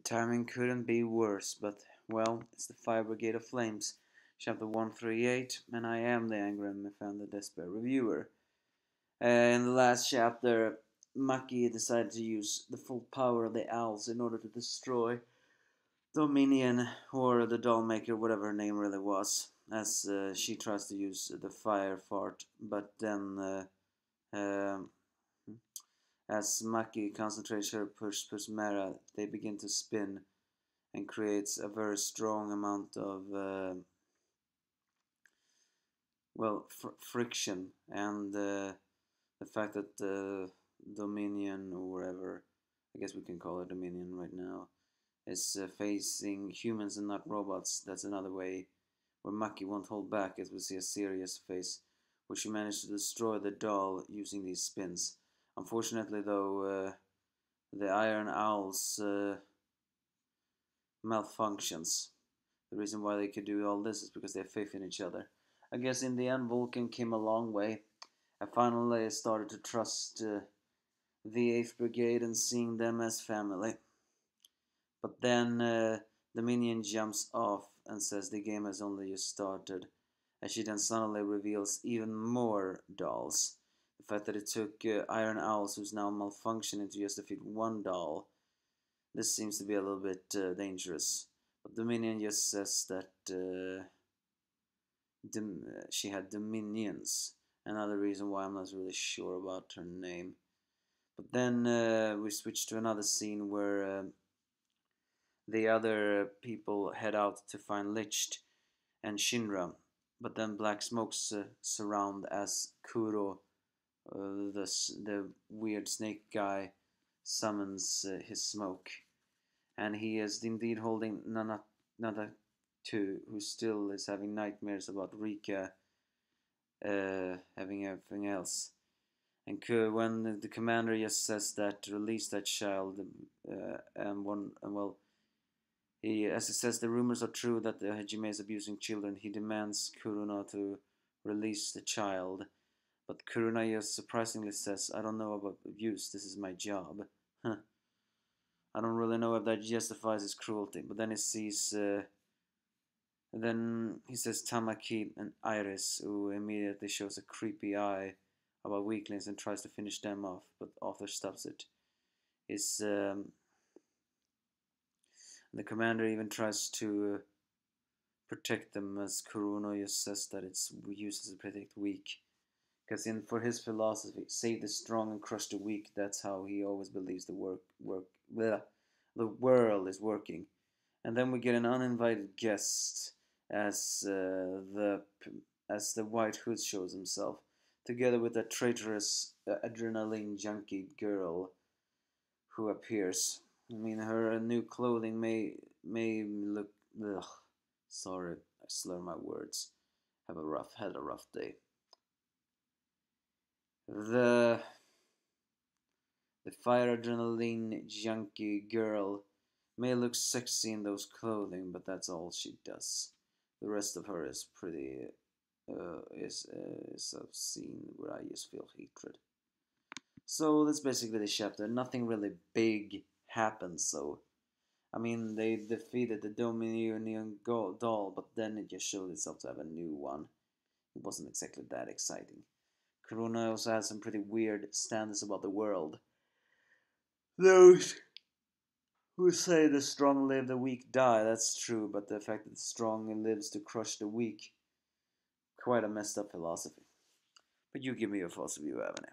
Timing couldn't be worse, but, well, it's the Fire Brigade of Flames, chapter 138, and I am the angry and fan, the desperate reviewer. In the last chapter, Maki decided to use the full power of the owls in order to destroy Dominion, or the Dollmaker, whatever her name really was, as she tries to use the fire fart, but then as Maki concentrates her push Mara, they begin to spin and creates a very strong amount of friction, and the fact that Dominion, or whatever, I guess we can call it Dominion right now, is facing humans and not robots. That's another way where Maki won't hold back, as we see a serious face where she managed to destroy the doll using these spins. Unfortunately though, the Iron Owls malfunctions. The reason why they could do all this is because they have faith in each other. I guess in the end Vulcan came a long way. I finally started to trust the 8th Brigade and seeing them as family. But then Dominion jumps off and says the game has only just started, as she then suddenly reveals even more dolls. The fact that it took Iron Owls, who's now malfunctioning, to just defeat one doll, this seems to be a little bit dangerous. But Dominion just says that she had dominions. Another reason why I'm not really sure about her name. But then we switch to another scene where the other people head out to find Licht and Shinra. But then black smokes surround as Kuro, the weird snake guy, summons his smoke. And he is indeed holding Nana 2, who still is having nightmares about Rika having everything else. And when the commander just says that release that child, as he says the rumors are true that the Hajime is abusing children, he demands Kuruna to release the child. But Kuruna just surprisingly says, I don't know about abuse, this is my job. Huh. I don't really know if that justifies his cruelty, but then he sees then he says Tamaki and Iris, who immediately shows a creepy eye about weaklings and tries to finish them off, but Arthur stops it. The commander even tries to protect them, as Kuruno just says that it's used to protect weak. Because for his philosophy, save the strong and crush the weak, that's how he always believes the world is working. And then we get an uninvited guest as the White Hood shows himself, together with a traitorous adrenaline junkie girl who appears. I mean, her new clothing may look. Ugh, sorry, I slur my words. Had a rough day. The fire adrenaline junkie girl may look sexy in those clothing, but that's all she does. The rest of her is pretty is a scene where I just feel hatred. So that's basically the chapter. Nothing really big happens. So I mean, they defeated the Dominion doll, but then it just showed itself to have a new one. It wasn't exactly that exciting. Corona also has some pretty weird standards about the world. Those who say the strong live, the weak die, that's true, but the fact that the strong lives to crush the weak, quite a messed up philosophy. But you give me your thoughts if you have any.